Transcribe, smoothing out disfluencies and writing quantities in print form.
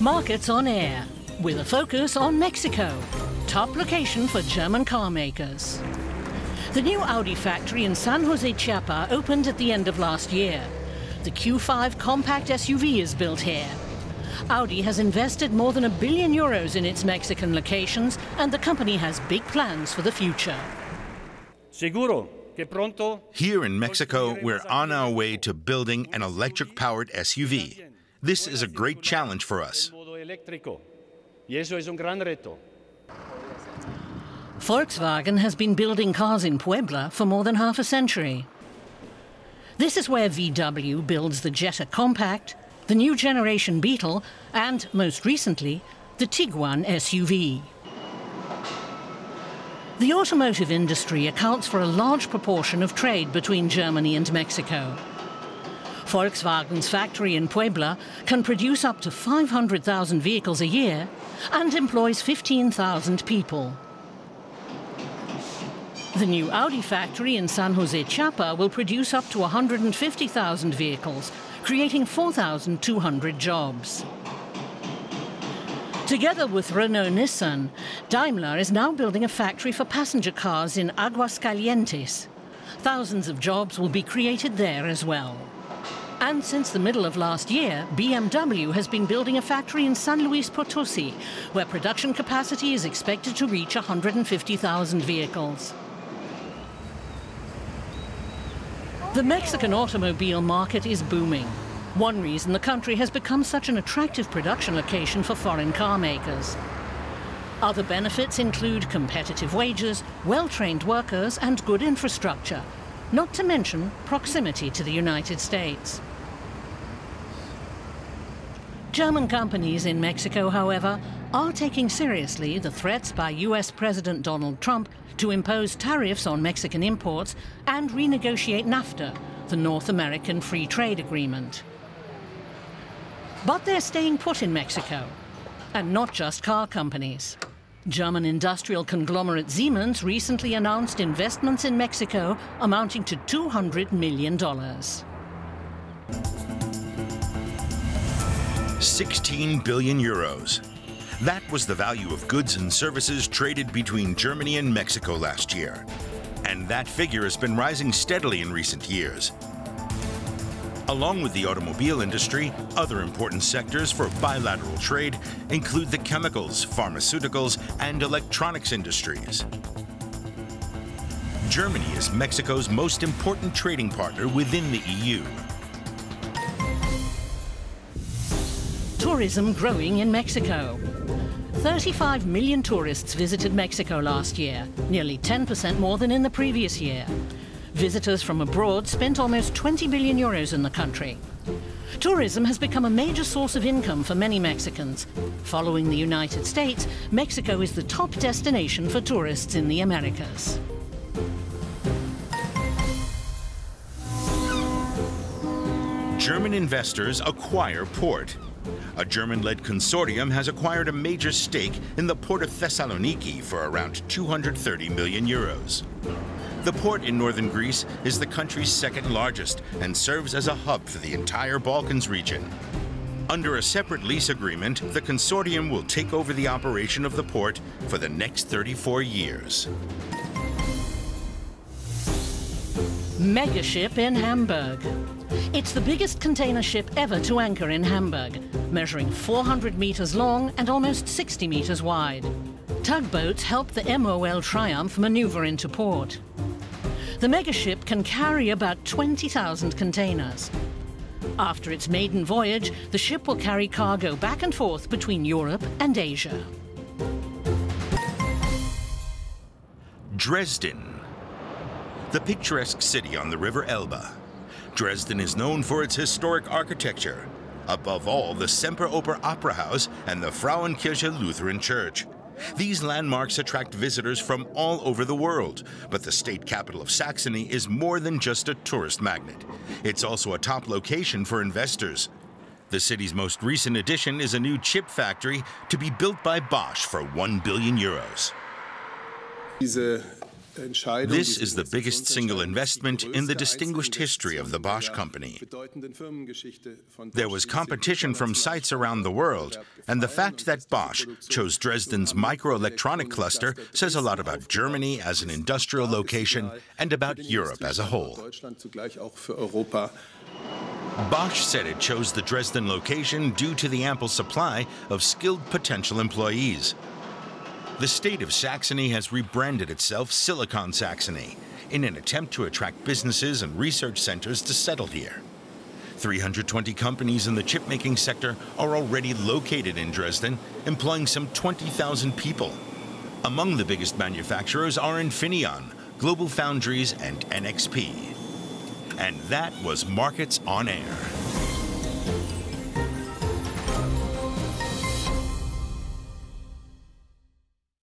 Markets on air, with a focus on Mexico, top location for German car makers. The new Audi factory in San Jose, Chiapa opened at the end of last year. The Q5 compact SUV is built here. Audi has invested more than €1 billion in its Mexican locations, and the company has big plans for the future. Here in Mexico, we're on our way to building an electric-powered SUV. This is a great challenge for us. Volkswagen has been building cars in Puebla for more than half a century. This is where VW builds the Jetta Compact, the new generation Beetle, and, most recently, the Tiguan SUV. The automotive industry accounts for a large proportion of trade between Germany and Mexico. Volkswagen's factory in Puebla can produce up to 500,000 vehicles a year and employs 15,000 people. The new Audi factory in San Jose, Chiapa will produce up to 150,000 vehicles, creating 4,200 jobs. Together with Renault-Nissan, Daimler is now building a factory for passenger cars in Aguascalientes. Thousands of jobs will be created there as well. And since the middle of last year, BMW has been building a factory in San Luis Potosi, where production capacity is expected to reach 150,000 vehicles. The Mexican automobile market is booming. One reason the country has become such an attractive production location for foreign car makers. Other benefits include competitive wages, well-trained workers, and good infrastructure, not to mention proximity to the United States. German companies in Mexico, however, are taking seriously the threats by US President Donald Trump to impose tariffs on Mexican imports and renegotiate NAFTA, the North American Free Trade Agreement. But they're staying put in Mexico, and not just car companies. German industrial conglomerate Siemens recently announced investments in Mexico amounting to $200 million. 16 billion euros. That was the value of goods and services traded between Germany and Mexico last year. And that figure has been rising steadily in recent years. Along with the automobile industry, other important sectors for bilateral trade include the chemicals, pharmaceuticals, and electronics industries. Germany is Mexico's most important trading partner within the EU. Tourism growing in Mexico. 35 million tourists visited Mexico last year, nearly 10% more than in the previous year. Visitors from abroad spent almost 20 billion euros in the country. Tourism has become a major source of income for many Mexicans. Following the United States, Mexico is the top destination for tourists in the Americas. German investors acquire port. A German-led consortium has acquired a major stake in the port of Thessaloniki for around 230 million euros. The port in northern Greece is the country's second largest and serves as a hub for the entire Balkans region. Under a separate lease agreement, the consortium will take over the operation of the port for the next 34 years. Megaship in Hamburg. It's the biggest container ship ever to anchor in Hamburg, measuring 400 meters long and almost 60 meters wide. Tugboats help the MOL Triumph maneuver into port. The megaship can carry about 20,000 containers. After its maiden voyage, the ship will carry cargo back and forth between Europe and Asia. Dresden, the picturesque city on the river Elbe. Dresden is known for its historic architecture, above all the Semperoper Opera House and the Frauenkirche Lutheran Church. These landmarks attract visitors from all over the world, but the state capital of Saxony is more than just a tourist magnet. It's also a top location for investors. The city's most recent addition is a new chip factory to be built by Bosch for €1 billion. This is the biggest single investment in the distinguished history of the Bosch company. There was competition from sites around the world, and the fact that Bosch chose Dresden's microelectronic cluster says a lot about Germany as an industrial location and about Europe as a whole. Bosch said it chose the Dresden location due to the ample supply of skilled potential employees. The state of Saxony has rebranded itself Silicon Saxony in an attempt to attract businesses and research centers to settle here. 320 companies in the chip-making sector are already located in Dresden, employing some 20,000 people. Among the biggest manufacturers are Infineon, Global Foundries, and NXP. And that was Markets on Air.